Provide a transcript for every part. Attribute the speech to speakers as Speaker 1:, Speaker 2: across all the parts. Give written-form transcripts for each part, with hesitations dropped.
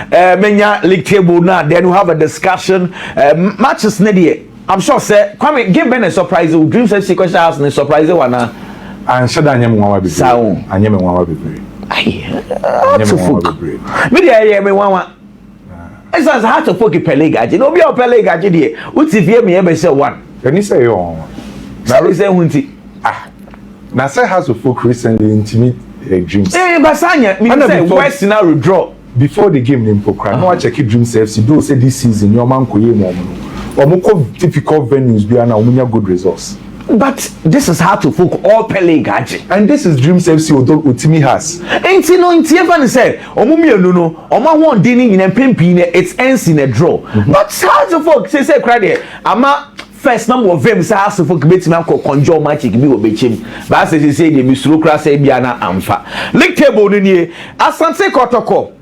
Speaker 1: menya league table now, then we have a discussion. Matches near. I'm sure say Kwame give Ben a surprise. Dreams FC question house and surprise one.
Speaker 2: And shada anyam nwa be.
Speaker 1: Sound.
Speaker 2: Anyam nwa be.
Speaker 1: Aye. So fuck. Me dey me one. It's as hard to fuck per league agent. No be per league agent here. Uti vie me be say one.
Speaker 2: Can you say yo?
Speaker 1: Na we say hunti.
Speaker 2: Na say has to folk recently intimate dreams.
Speaker 1: Basanya me say West now withdraw.
Speaker 2: Before the game in Pokra, no I check Dreams FC. Do say this season your man koye mo. Omoko difficult venues be na omunya good results.
Speaker 1: But this is how to folk all Pele Gaji.
Speaker 2: And this is Dreams FC Otimi has.
Speaker 1: Ain't no even said Omumi no Oma won dining in a pimpine it ends in a draw. But how to folk say credit ama first number of them say how to folk bet me ko conjure match give me obechim. But as say the misro class say biana amfa. League table ni Asante Kotoko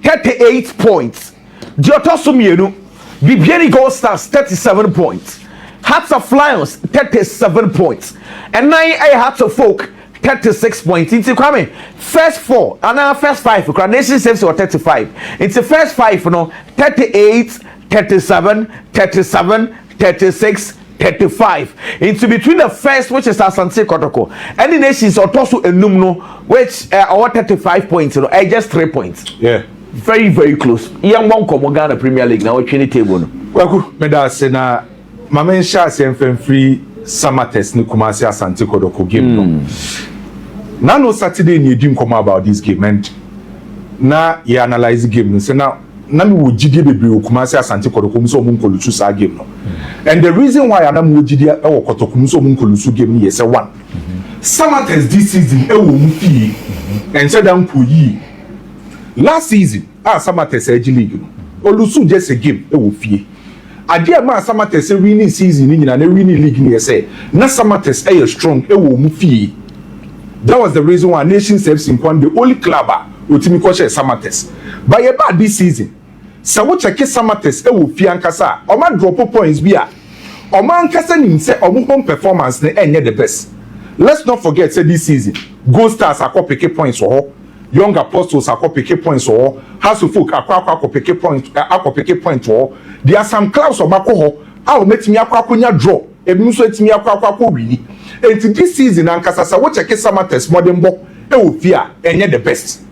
Speaker 1: 38 points. Diotoso mienu Bibiani Gold Stars 37 points. Hearts of Lions 37 points. And now I Hearts of Folk 36 points. Into Kwame first four and now first five. Nation saves or 35. It's the first five, 38, 37, 37, 36, 35. Into between the first, which is Asante Kotoko, and the nations or Tosu Enumno, which are 35 points, just 3 points.
Speaker 2: Yeah.
Speaker 1: Very, very close. Young one come Ghana Premier League now, we're table.
Speaker 2: Well, Meda Sena, Mama Sha Sen free SAMARTEX ni Kumasi Asante Kotoko game. Now, no Saturday, you didn't come about this game, and now you analyze the game. So now, we would GD be Kumasi Asante Kotoko, so Munkolu choose our game. And the reason why I'm not GD or Kotoko, so Munkolu game is a one. SAMARTEX this season, and said, I'm last season, SAMARTEX Edge League. Olusu just a game, it will fee. Adia ma SAMARTEX winning season in and winning league near say, na SAMARTEX a strong, it will fee. That was the reason why Nation Saves in Kwan, the only club, Utimikosha SAMARTEX. By about this season, Sawocha SAMARTEX, it will fee and Kasa, or man drop points beer. Or man Kassan say, or home performance, and the best. Let's not forget, say this season, Gold Stars are copy points for her. Young Apostles are copy points or House of Folk are copy points or there are some clubs of Makoho. I'll make me a quakunya draw. A musuet me a quaku really. And to this season, and Casasa, what check SAMARTEX modern book, it will fear and yet the best.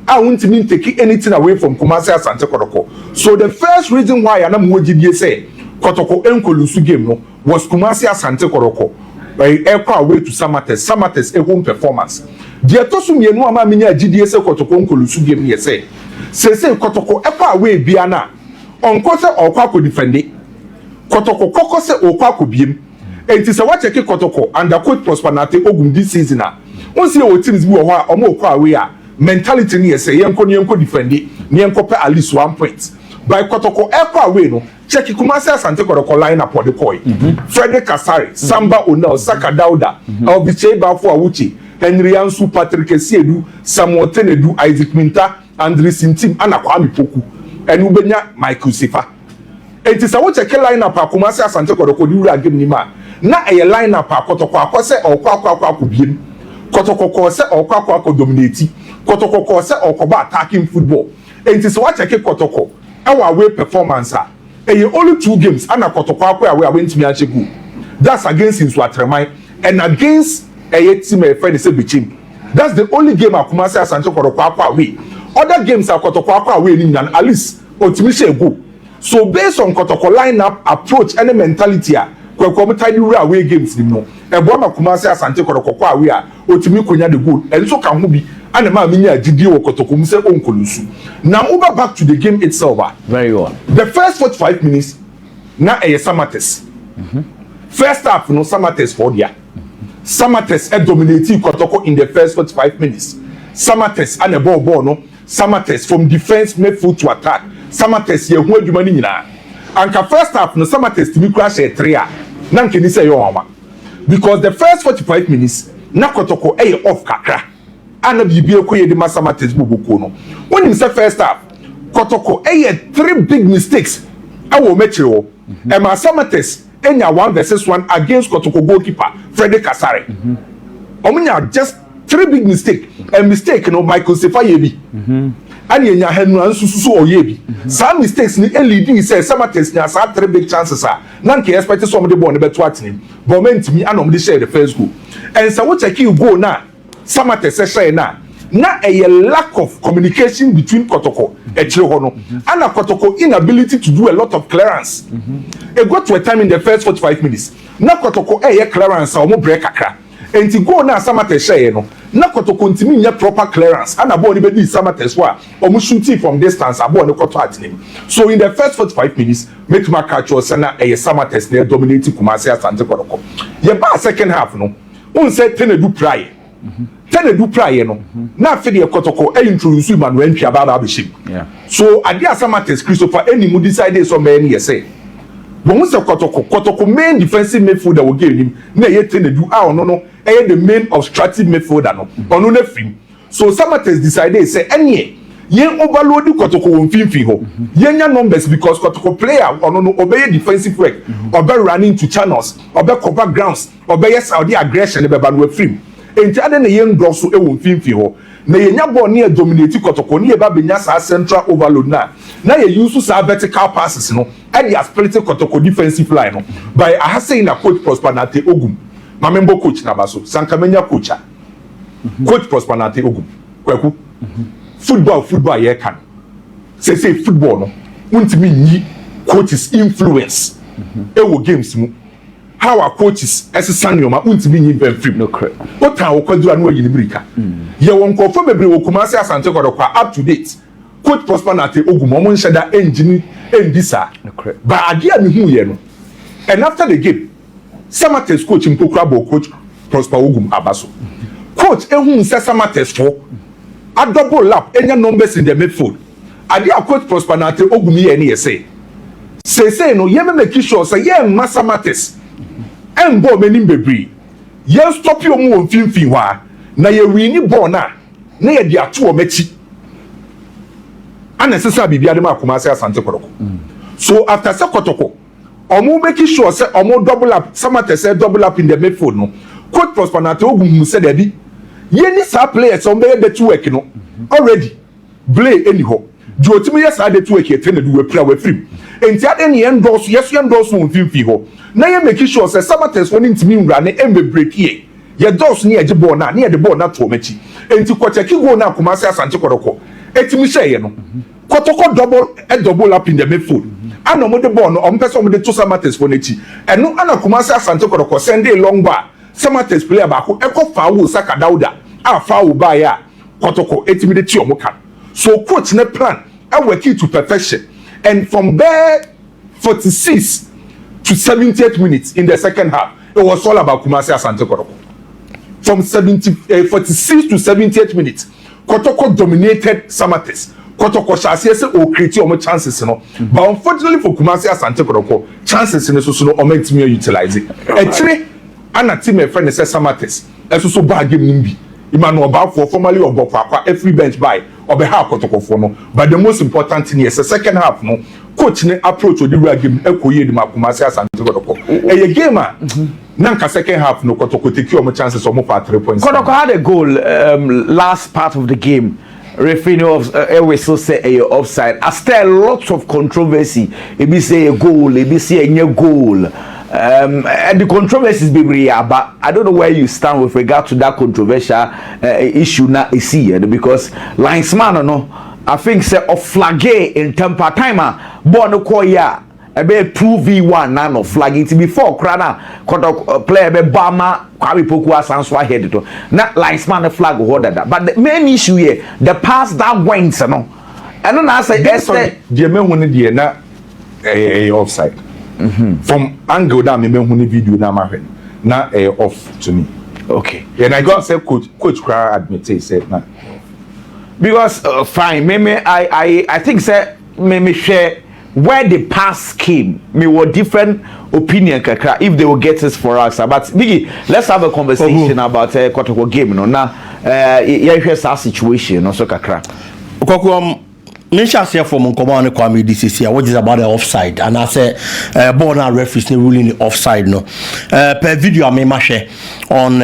Speaker 2: I won't mean take anything away from Kumasi Asante Kotoko. So the first reason why I'm going say Kotoko Enkolusu game was Kumasi Asante Kotoko. By away to SAMARTEX a home performance. Dia tosu mienu ama minya GDS Kotoko Nkolusu game ye say Kotoko away biana onko se okwa ko defend Kotoko koko se okwa ko biem enti se wa check Kotoko under coach Prosperity Ogum this season a onse o teams bi wo ho a omo okwa away a mentality ni ye say yenko defend ni yenko pe at least 1 point by Kotoko away no check Kumasi Asante Kotoko line up for the boy Frederick Kasari Samba Onel Saka Dauda Obiche Bafo Awuchi Henry Ansu Patrick Esiedu Samuel Tenedu Isaac Minta Andre Sintim ana Kwame Poku and ubenya Michael Sifa enti sa wo check line up Kumasi Asante Kotoko di wura game ni ma na e line up Kotoko akose okwa biem Kotoko ko se okwa dominate Kotoko ko se okwa attacking football enti sa wo check Kotoko our away performance only 2 games ana Kotoko akwa away awentimi achegu that's against Inswatremai and against a team a friend is a bichim. That's the only game Kumasi Asante Kotoko away. Other games are Kotoko away in at least ultimately go. So based on Kotoko lineup approach and mentality, Kotoko tiny away games no. A bomber Kumasi Asante Kotoko away ultimately konya the goal and so can be and the man minya GD or Kotoko say Onkolusu. Now over back to the game itself.
Speaker 1: Very well.
Speaker 2: The first 45 minutes na a SAMARTEX. First half no SAMARTEX for dia. SAMARTEX dominating Kotoko in the first 45 minutes. SAMARTEX and a ball no. SAMARTEX from defense made foot to attack. SAMARTEX ye hu adwuma ni nyina. Anka first half no SAMARTEX timi crash e 3 a. Na nkeni say yo ama. Because the first 45 minutes na Kotoko off kakra. Ana bibie koye de SAMARTEX boboko no. When him say first half Kotoko 3 big mistakes. Awo meche wo. E ma SAMARTEX enya 1 versus 1 against Kotoko goalkeeper Frederick Kasari. Omunya just 3 big mistakes. A mistake no Michael Sifa yebi. and yenya henu ansusu oyebi some mistakes ni leading say SAMARTEX na sa 3 big chances are na nke expect some de ball ne beto atini but mentimi anom de share the first goal and so what check you go na SAMARTEX share na a lack of communication between Kotoko and Chihono and Kotoko inability to do a lot of clearance. It got to a time in the first 45 minutes. Na Kotoko clearance or more break akra. And to go na SAMARTEX share no. Na Kotoko ntimi proper clearance. And abo ni be di SAMARTEX wa omo shooting from distance abo ni Koto atini. So in the first 45 minutes, make my catch was na SAMARTEX ne dominating Kumasi Asante Kotoko. Ye ba second half no. Un say Tenedu prior. Tenedu prior no. Na afedi Kotoko introduce Manuel Ntwaba abeshim.
Speaker 1: Yeah.
Speaker 2: So ade SAMARTEX Christopher any mu decide so many ye say. But once Kotoko main defensive midfielder will give him na ye Tenedu no the main obstructive midfielder no. Ono na film. So SAMARTEX decided say any yen overload Kotoko won finfin ho. Yenya numbers because Kotoko player ono no obey defensive work, obey running to channels, obey cover grounds, obey Saudi aggression be ba no film. Enti ade na yen draw so e won finfin ho. Na yenya ball na dominate Kotoko na e ba benya sa central overload na ye use sa vertical passes no and they are splitting Kotoko defensive line no by I have saying na coach Prosper Nate Ogum mamembo coach na baso sankamenya coacha coach Prosper Nate Ogum kwaku football ye can say football no untimi nyi coaches influence e wo games mu how our coaches esesane ma untimi nyi ben free
Speaker 1: no correct
Speaker 2: what time wo kwadura no yi libirika ye won kofo bebre wo Kumasi Asante Kotoko up to date coach Prosper Nate Ogum omo nsheda engine endisa ba ade a mehu ye no and after the game SAMARTEX coach Mpokrabo coach Prosper Ogum abaso coach ehun se SAMARTEX for a double lap enya numbers in the midfield ade a coach Prosper Nate Ogum ye ne say no ye make sure say ye ma SAMARTEX embo menim bebri ye stop you mu mfimfin wa na ye win ball na ye de ato o machi anasesa bibia de ma Kumasi Asante Kotoko so after se Kotoko omo make sure say omo double up SAMARTEX double up in the midfield no coach Prosper Nate Ogum said that ye ni sa players on be better work no already play anyhow jotimi yes ade to work Tenedu we play we free enti ade ne endorse yes endorse won finfi ho na ye make sure say SAMARTEX won ntimi nwura ne embe break ye dorse ne age ball na ne de ball na to machi enti kwacheki go na Kumasi Asante Kotoko etimi share no Kotoko double up in the midfield ana mo de ball no on person mo de to SAMARTEX for nechi eno ana Kumasi Asante Kotoko send a long bar SAMARTEX player ba ko eko fawo Saka Dauda a fawo ba ya Kotoko etimi de ti omo kan so coach ne plan I work it to perfection and from there 46 to 78 minutes in the second half it was all about Kumasi Asante Kotoko from 46 to 78 minutes Kotoko dominated SAMARTEX Kotoko shall say o create omo chances no but unfortunately for Kumasi Asante Kotoko chances in so no omo ntimi utilize it actually ana team e friend say SAMARTEX so bad game nimbi Emmanuel Bafo formerly of Bokwa every bench by obeha Kotoko for no but the most important thing is the second half no coach ne approach odi real game ekoye di Kumasi Asante Kotoko a game nanka second half no Kotoko take your chances omo for 3 points
Speaker 1: Kotoko had a goal last part of the game referee whistle say a offside after lots of controversy e be say a goal e be say a goal and the controversies be real but I don't know where you stand with regard to that controversial issue now is here because linesman no I think say of flagge in temper timer born ko ya e be 2v1 na no flagging to before krana Kotoko player be bama Kwame Asanso ahead to na linesman flag holder that but the main issue here the pass that went no and then I say
Speaker 2: the men who need na offside from angle that me hu video na ma hwen na off to me
Speaker 1: okay
Speaker 2: and I got say coach Kra admit he said na
Speaker 1: because fine maybe I think say me share where the pass came me were different opinion kakra if they will get this for us but Biggy let's have a conversation about Kotoko game no na yeah here's our situation no so kakra
Speaker 3: Kotoko Nisha say from Kwame Kwame DCC, what is about the offside? And I say, born and referees ruling the offside. No, per video I may share on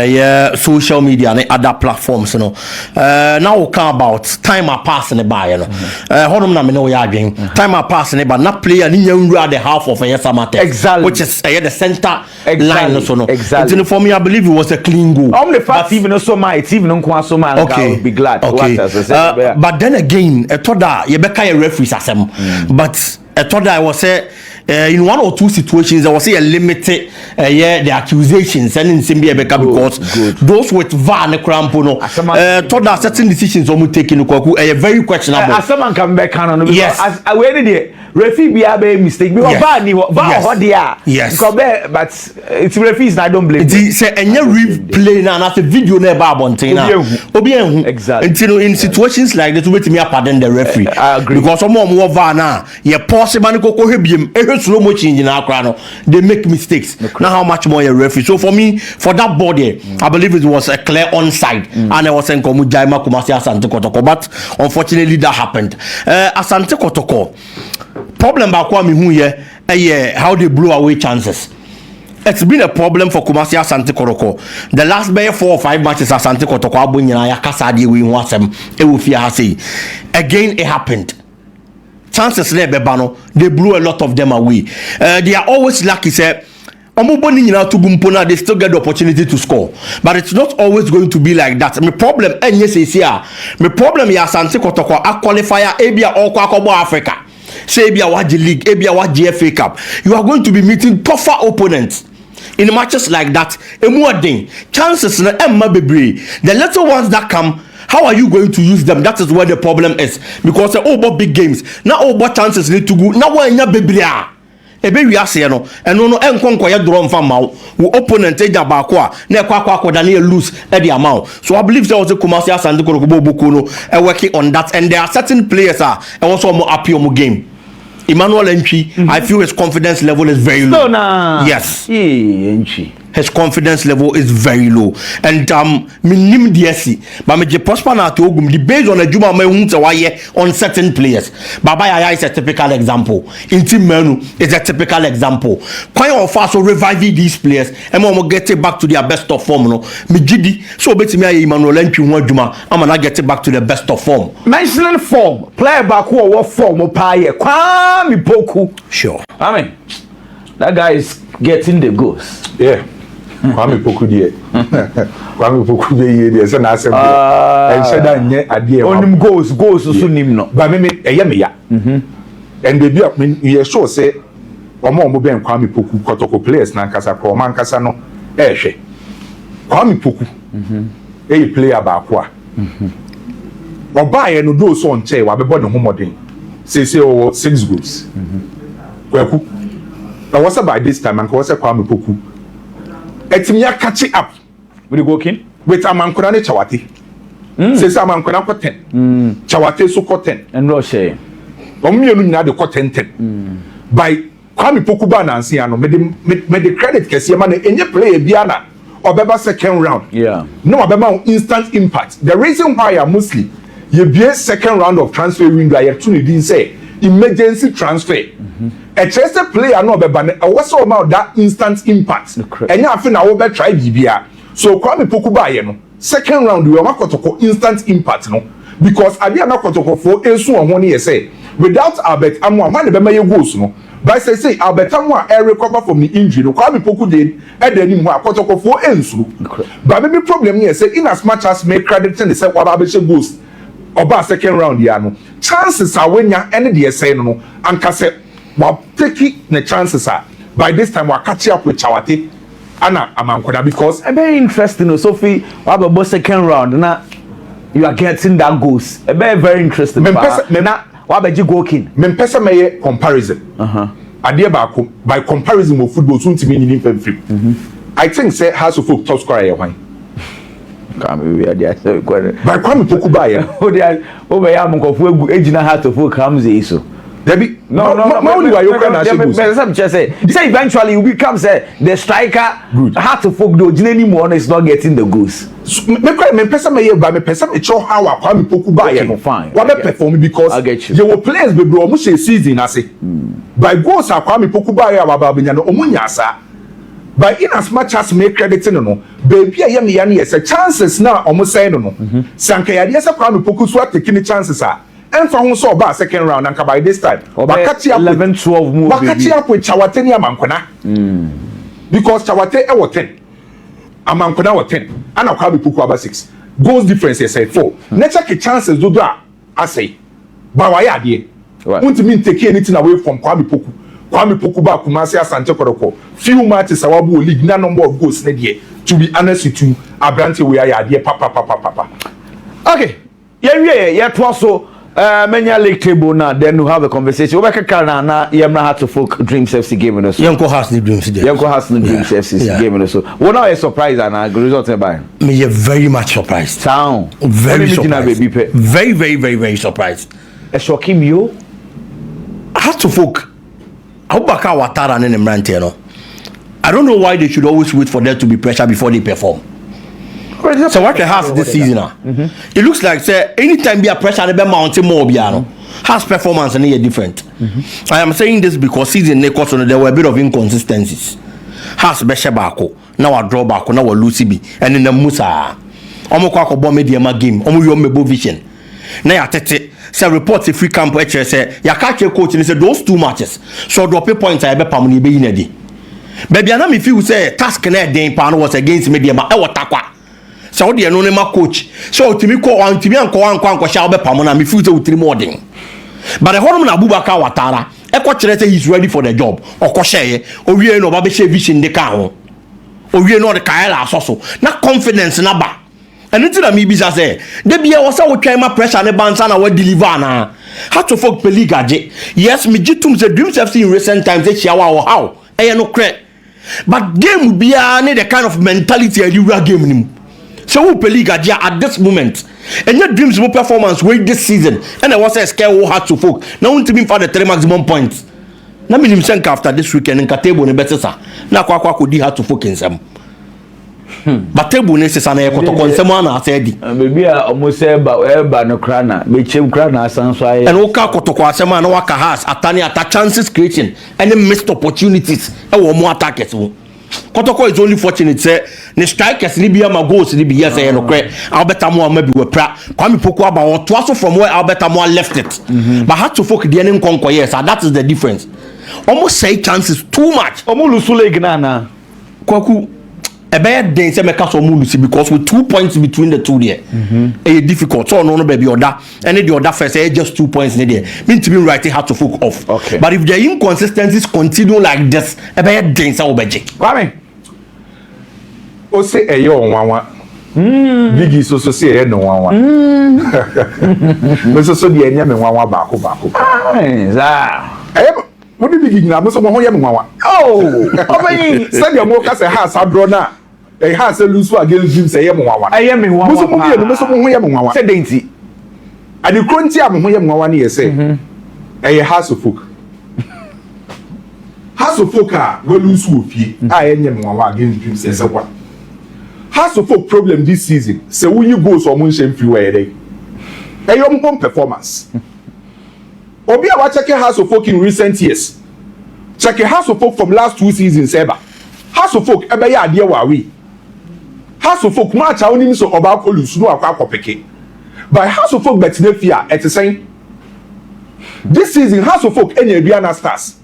Speaker 3: social media and other platforms. You know, now we come about time are passing by. You know, na me know we are doing time are passing by. Not player ni nyura the half of a SAMARTEX.
Speaker 1: Exactly.
Speaker 3: Which is the center line. So no,
Speaker 1: exactly.
Speaker 3: For me, I believe it was a clean goal.
Speaker 1: I'm the fact even so my it's even on so my
Speaker 3: okay.
Speaker 1: I'll be glad.
Speaker 3: Okay. But then again, I thought that you better a referee asem. But I thought that I was in one or two situations I was a limited the accusations and in Simbia Becca because those with VAR and Crampono thought that certain decisions almost taken a very questionable.
Speaker 1: Someone come back on
Speaker 3: yes.
Speaker 1: As I waited there. Referee be a mistake because
Speaker 3: yes.
Speaker 1: But it's referees I don't blame.
Speaker 3: It say any replay na as a video na ba bontina. Obi
Speaker 1: exactly.
Speaker 3: Until in situations like this wait me pardon the referee.
Speaker 1: I agree.
Speaker 3: Because some more VAR na ye possible ni koko hebiem e slow mo change na akra no they make mistakes. Now how much more a referee. So for me for that body I believe it was a clear onside and I was saying komu Jaima Kumasi Asante Kotoko but unfortunately that happened. Asante Kotoko problem ba kwa me hu ye how they blow away chances. It's been a problem for Kumasi Asante Kotoko. The last 4 or 5 matches Asante Kotoko abu nyina ya kasa de we hu asem e wo fia ha sei. Again it happened. Chances there bebano they blew a lot of them away. They are always lucky say they still get the opportunity to score, but it's not always going to be like that. My problem my problem is Asante Kotoko a qualifier Abia or Kwakobo Africa. Say Abia Waji League, Abia Waji FA Cup. You are going to be meeting tougher opponents. In matches like that, chances na Emma Bebre. The little ones that come, how are you going to use them? That is where the problem is. Because all big games, now all chances need to go. Now when you Bebre. Ebe wi ase no eno no enkonko ye draw mfa mawo wo opponent eja ba ko a na ekwa da na lose e de amawo. So I believe there was a Kumasi Asante Kotoko Boko no working on that, and there are certain players also more happy on game. Emmanuel Entry, I feel his confidence level is very low. Yes. His confidence level is very low. And minim DSC. But me prosper na to ogum. The based on a juma me hunte waye on certain players. Baba Yaya is a typical example. Inti Menu is a typical example. Quite often so reviving these players and we get it back to their best of form. No, me gidi so beti me Emmanuel Entry one juma. I'm gonna get it back to the best of form.
Speaker 1: Mentioning form, player back who what form opaye. Kwame Poku.
Speaker 3: Sure.
Speaker 1: I mean, that guy is getting the goals.
Speaker 2: Yeah. Kwame Poku die. Kwame Poku dey say na asem. And say that nye ade e.
Speaker 1: Onim goals so nim no.
Speaker 2: Ba me eye me ya. And they be you sure say omo ben Kwame Poku Kotoko players na nkasa ko man nkasa no hwe. Kwame Poku. Player ba ko a. Oba ye no do so nche wa be bo ne homodin. Say 6 goals. Kweku. Now what's by this time and what's Kwame Poku? Etimia catch it up
Speaker 1: with the goalkeeper
Speaker 2: with Amankona ne Chawate. Say Amankona ko 10. Chawate so ko 10.
Speaker 1: And Roche.
Speaker 2: Omienu nyina de ko 10. By Kwame Poku ba na ansia no me the credit kese ma na enye player bia na obeba second round. Yeah. No obeba instant impact. The reason why I'm Muslim you be second round of transfer window you to need say emergency transfer. A Chelsea player no be ban was so about that instant impact. And you have na we be try bibia. So Kwame Poku ba ye no second round we ma Kotoko instant impact no because ade na Kotoko for ensu won ne say without Albert Amwa man be maye goals no. But say Albert Amwa recover from the injury no Kwame Poku dey e dey nim ho Kotoko for ensu. But maybe problem here say in as much as make credit ten say what about goals oba second round ya no chances are when ya any dey say no anka say well, taking the chances are by this time we're catching up with Chawate and Amankoda because
Speaker 1: very interesting. Sophie, what about second round? Now you are getting that goals. Very interesting. Now what about you goalkeeping?
Speaker 2: Mempesa may comparison. By comparison with football, soon to be in free. I think say has to folk top scorer wine. By Kwame Poku buyer.
Speaker 1: Oh, my am go for ejina hat of folk comes so.
Speaker 2: Debbie, no,
Speaker 1: say eventually you become say the striker. Good. Heart to folk do anymore is not getting the goals.
Speaker 2: me cry me pesa me ye ba me pesa me show how Kwame Poku ba ye no
Speaker 1: fine.
Speaker 2: Wa be perform because
Speaker 1: you
Speaker 2: were players be bro omo season ase by goals Kwame Poku ba ye aba benya no omo nya asa by in as much as me crediting no baby ye me ya no yes chances na omo say no sanka ya dey say Kwame Poku so taking chances emfa ho so ba second round and by this time
Speaker 1: wakati 11-12 move
Speaker 2: wakati up with Chawate ni Amankona because Chawate e was 10 Amankona was 10 and Kwame Poku about 6 goals difference is 4 nature ke chances do I say ba wa ya de won't mean take anything away from Kwame Poku ba Kumasi Asante Kotoko few matches awabu league na number of goals na de to be honest with you Abrante we are de papa
Speaker 1: okay yeah so many league table now then we have a conversation we can na yemna had to folk Dreams FC game in us
Speaker 3: Yanko has the Dreams there
Speaker 1: Yanko has the Dreams FC game in us so what now is surprised and result by
Speaker 3: me very much surprised
Speaker 1: sound
Speaker 3: very surprised very surprised
Speaker 1: a shocking you
Speaker 3: has to folk Abubakar Ouattara and Mrante no I don't know why they should always wait for them to be pressure before they perform. So what has this season it looks like say anytime be a pressure they be mounting more biano has performance and they different. I am saying this because season there were a bit of inconsistencies. Has beshe bako now a draw bako now a Lucy B and in the Musa omo kwa ko media game omo yo mebo vision na ya tete say report a free camp HSA say ya catch a coach and say those 2 matches so drop a point I be pam ni be inedi baby na me feel say task na den pa no was against media ma e watakwa so the no ma coach so timi ko antimi anko sha be pam na me feel say utiri more den but the honum na Abubakar Ouattara e ko kire say he's ready for the job okosheye owie no ba be share vision de ka ho owie no de kaela asoso na confidence na ba anything that me be say de bia wo say wo twan ma pressure ne bansa na wa deliver na how to folk pe league age yes me gitum say Dreams FC in recent times e chia wa how e no cre but game bia ne the kind of mentality a you game nim so wo pe league age at this moment and your Dreams mo performance wey this season and I was say scare wo hard to folk na won timi for the 3 maximum points na me nim senk after this weekend in table ne betesa na kwa ko di hard to folk nsam but table ne sesa na Kotoko nsam na asedi
Speaker 1: baby almost eba no krana be chem krana asanso aye
Speaker 3: and oka Kotoko asem na waka has atani attack chances creating any missed opportunities e wo mo attackers wo Kotoko is only fortunate say ne strikers ni bia ma goals ni bia say no kre Alberta mo ma bi we pra Kwame Poku aba o to aso from where Alberta mo left it but had to folk the any konko yes and that is the difference almost say chances too much
Speaker 1: omo lusu league na
Speaker 3: kwaku a bad day say make us lose because with 2 points between the two there a difficult so no baby order and the other first say just 2 points in there mean to be writing how to folk off
Speaker 1: okay.
Speaker 3: But if the inconsistencies continue like this a bad day say obeje
Speaker 1: Kwame
Speaker 2: o say eyo onwanwa Biggy so say e no wanwa no so de enya me wanwa baako
Speaker 1: za
Speaker 2: what did Biggy na so mo ho ye me wanwa obayin say de mo ka say ha sa draw na e ha say lose against Dreams say ye me wanwa
Speaker 1: aye me wanwa
Speaker 2: so mo bi no so mo ho ye me wanwa
Speaker 1: say denti
Speaker 2: ade kronti am ho ye me wanwa na ye say e House of Folk a we lose wo fie a ye nye me wanwa against Dreams say what House of Folk problem this season say when you go so mo nhye free where dey e yom home performance obi a wa check House of Folk in recent years check House of Folk from last 2 seasons ever House of Folk ebe ya ade wa we House of Folk match a onim so oba ko lusu no akwa peke by House of Folk betina fia etesen this season House of Folk enya Aduana Stars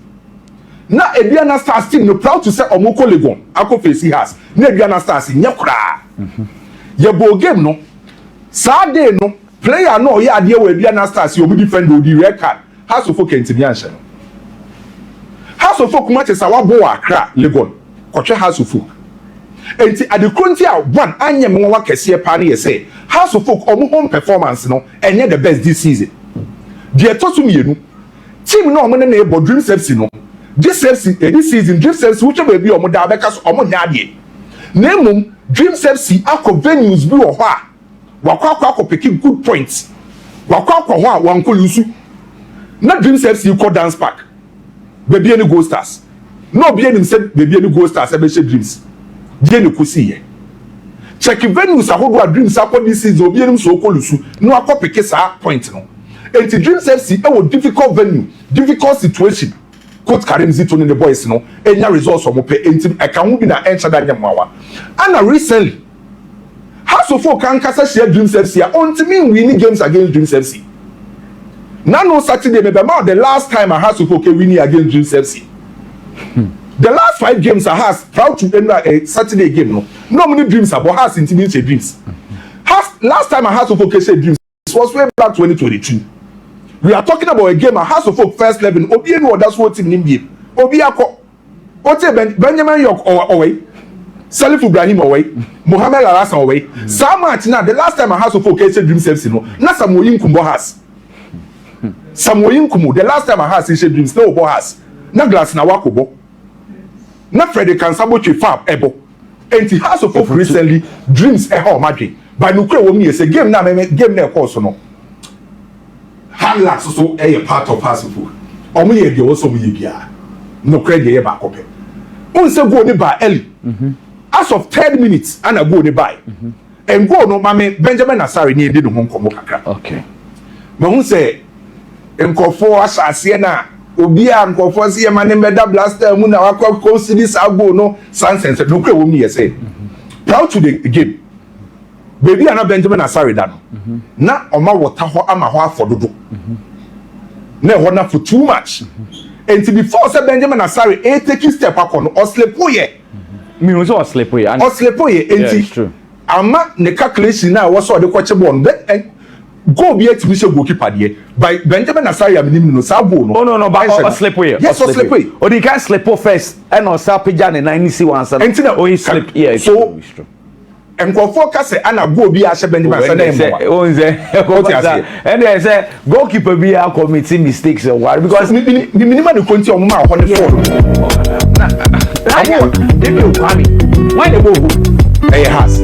Speaker 2: na Aduana Stars team no proud to say omoko Legon akọ face house na Aduana Stars nya kura ye bo game no Saturday no player no ye ade wa Aduana Stars yo mu defend odi red card House of Folk entimi anhye no House of Folk matches a wabo Accra Legon kotwe House of Folk enti ade kronti a one anya me wa kese pa na ye say House of Folk omo home performance no enye the best this season de to so mienu team no omo na e bo Dreams FC no this season Dreams FC which be omo da be ka so omo nya ade na emum Dreams FC akọ venues bi wo ho a wakọ pick good points wakọ ho a wanko lusu na Dreams FC ko dance park baby any Gold Stars no be any say baby any Gold Stars e be she Dreams die ne ko si ye check venues ahodo dreams akọ this season obi enim so okolusu no akọ pick sa point no enti dreams FC e wo difficult venue difficult situation coach Karim Zito ne the boys no enya results omo pe enti e kan ho bi na encha da nyamawa ana recently House of Folk can kasa share Dreams FC until winning games against Dreams FC. Now no Saturday, maybe about the last time I House of Folk winning against Dreams FC. The last 5 games I has proud to end a Saturday game. No many dreams about has intimidate dreams. Last time I House of Folk said Dreams was way back 2022. We are talking about a game at House of Folk first 11. Obi no that's what team name. Obi ako. Benjamin York or away. Salif Ibrahim away, Mohamed Alasan away. Samat now the last time I House of Folk said Dreams FC no. Na Samoyin Kumbo has. Samoyin Kumu the last time I has said Dreams no bo has. Na glass na wakobo. Na Freddy Kansabo Chifab ebo. Enti House of Folk recently Dreams ho madwe. But no kure wo me say game na game na course no. Handlack so part of House of Folk. Omo ye de wo so mo ye bia. No kure de ye ba kope. Un se go ni ba early. As of 10 minutes, and I go to buy. And go no mame Benjamin Asari near the home come kakra.
Speaker 1: Okay.
Speaker 2: But who say Nkofo Asasiena Obia Nkofo see man meda blaster muna wakwa CONCISE agbo no sense no kwe wo me say. Proud to the game. Baby ana Benjamin Asari da no. Na oma water ho ama ho afododo. Na ho na for too much. And before say Benjamin Asari taking step akọ no oslepoye.
Speaker 1: Me also oslepoye.
Speaker 2: Oslepoye enti. Ama ne calculation na wo so de kwache ball go be at Michel goalkeeper there. By Benjamin Asari aminim no sabo no.
Speaker 1: Oh no but oslepoye.
Speaker 2: Yes, oslepoye.
Speaker 1: Or they can slepo first and on Sapeja ne 90 one so.
Speaker 2: Enti na
Speaker 1: he slip. Yeah,
Speaker 2: so Nkofo ka say ana go bi a she Benjamin Asari
Speaker 1: o nze and they say goalkeeper be a committing mistakes why because
Speaker 2: minimum the quantity of ma ho ne for
Speaker 1: why they go who
Speaker 2: has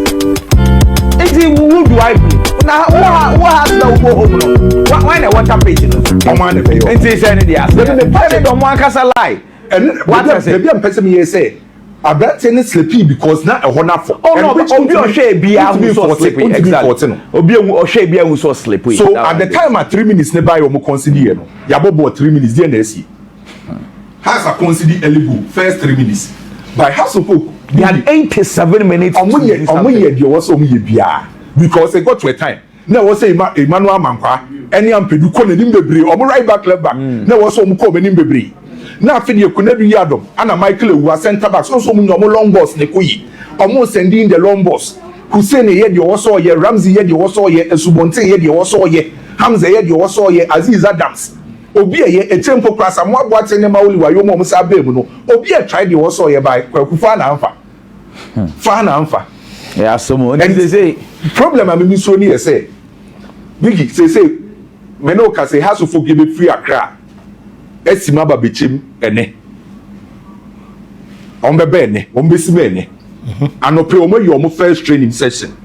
Speaker 1: who do I be now who has no go home no why the water page no
Speaker 2: man be
Speaker 1: and say the ass the parent don't want kasa lie
Speaker 2: and what I say be am person me say about ten sleepy because na e ho na for
Speaker 1: oh no obi o hwe bia who so sleepy exactly obi o hwe bia who so sleepy
Speaker 2: so at the time at 3 minutes ne buy you consider no ya bobo 3 minutes there na see has a consider eligible first 3 minutes by House of Folk
Speaker 1: they had 87 minutes
Speaker 2: omuye de was omuye bia because they got to a time na was say Emmanuel Mankwa any ampedu ko nanim bebre omu right back left back na was omu ko nanim bebre na afidi ekunadu yadom ana Michael Ewu center back so omu no long balls ne koyi omu sending the long balls Hussein ye de was so ye Ramsey ye de was so ye Esubonte ye de was so ye Hamza ye de was so ye Aziz Adams obi ye tempo class am aboate ne ma oliwa yo mo sa ba mu no obi try the was so ye by kwakufa na amfa fa na amfa
Speaker 1: yeah so mo and they say
Speaker 2: problem am mi so ni say Biggy say me no ka say House of Folk give free Accra esima ba bechem ene on be ene on be sima ene anope o mo yo mo first training session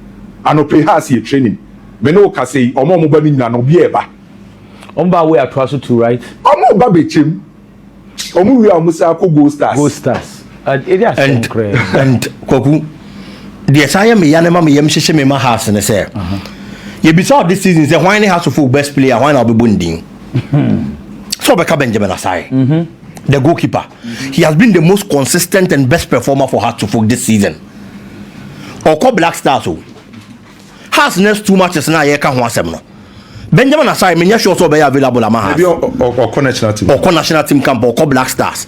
Speaker 2: anope has here training me no ka say o mo ba ni nyina no bi eba
Speaker 1: on ba we atwa so too right
Speaker 2: o mo ba bechem o mo wi am say akọ Go Stars
Speaker 3: and Koku the asaya me yanema me yem hye me ma house ne say you be saw this season say why House of Folk best player why na be bonding so Beka Benjamin Asari the goalkeeper he has been the most consistent and best performer for House of Folk this season Oko Black Stars o has next 2 matches na ye ka ho asem no Benjamin Asari me nya sure so be available ama ha
Speaker 2: Oko
Speaker 3: national team camp Oko Black Stars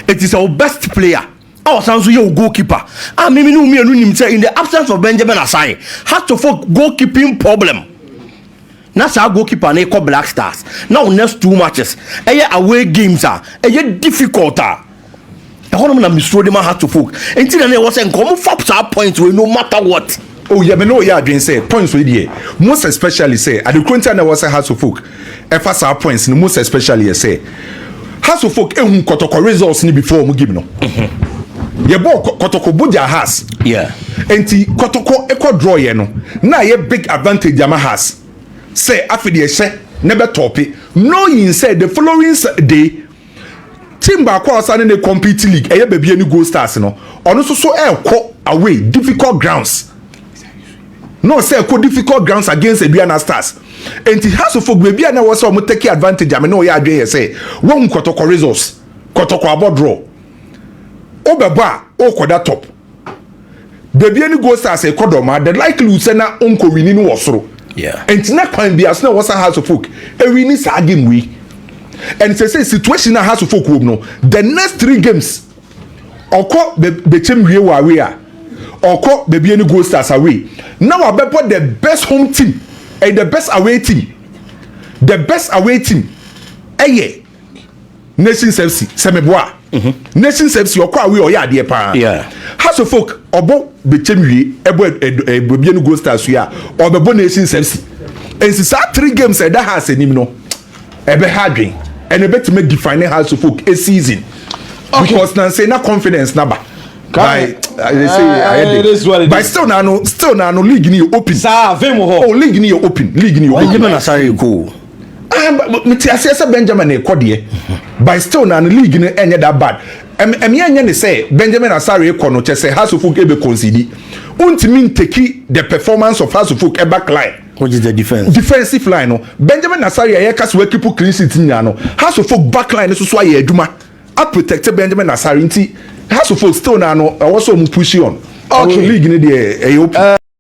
Speaker 3: it is our best player our Sansu your goalkeeper me no nim say in the absence of Benjamin Asari House of Folk goalkeeping problem na sa goalkeeper na call Black Stars now next 2 matches away games difficult e hono na misro dem House of Folk until na was come for points we no matter what
Speaker 2: oh yeah me know yeah adwen say points we there most especially say at the current na was House of Folk e fa sa points no most especially say House of Folk ehun Kotoko results ni before mu give no ye ball Kotoko buja has
Speaker 3: yeah
Speaker 2: enti Kotoko e ko draw ye no na ye big advantage ama has say afide ehye never topi knowing say the following day team ba kwa asa ne compete league eye ba bia ni Go Stars no ono so e ko away difficult grounds no say ko difficult grounds against Aduana Stars and it has to for baby na was so take advantage am no ya adwen say won Kotoko results Kotoko about draw obeba o koda top baby any go stars e kodoma the likely say na onko wini no wosoro
Speaker 3: yeah
Speaker 2: and na kwan bia so na was house of folk e wini sa game we and say situation na house of folk no the next 3 games oko be chemwie wa we a oko baby any go stars away now abebo the best home team and the best away team eye Nations FC semeboa Nations FC oko away oya ade pa
Speaker 3: yeah
Speaker 2: house of folk obo be chemwie ebo baby any go stars we a obebo Nations FC and since 3 games e da house enim no ebe hadwen and ebe to make define house of folk a season because na say na confidence na ba by they say but still na no league ni open
Speaker 1: sa vemo ho
Speaker 2: league ni open
Speaker 3: Benjamin Asare go
Speaker 2: me ti ase Benjamin e kode but still na no league ni enye that bad em enye ne say Benjamin Asare e kono che say house of folk e be concede untimi take the performance of house of folk e back line
Speaker 3: which is the
Speaker 2: defensive line no Benjamin Asare e ka so keep clean sheet nya no house of folk back line so aye aduma a protect Benjamin Asare nti house of folk still na no also mu push on okay league ni dey e open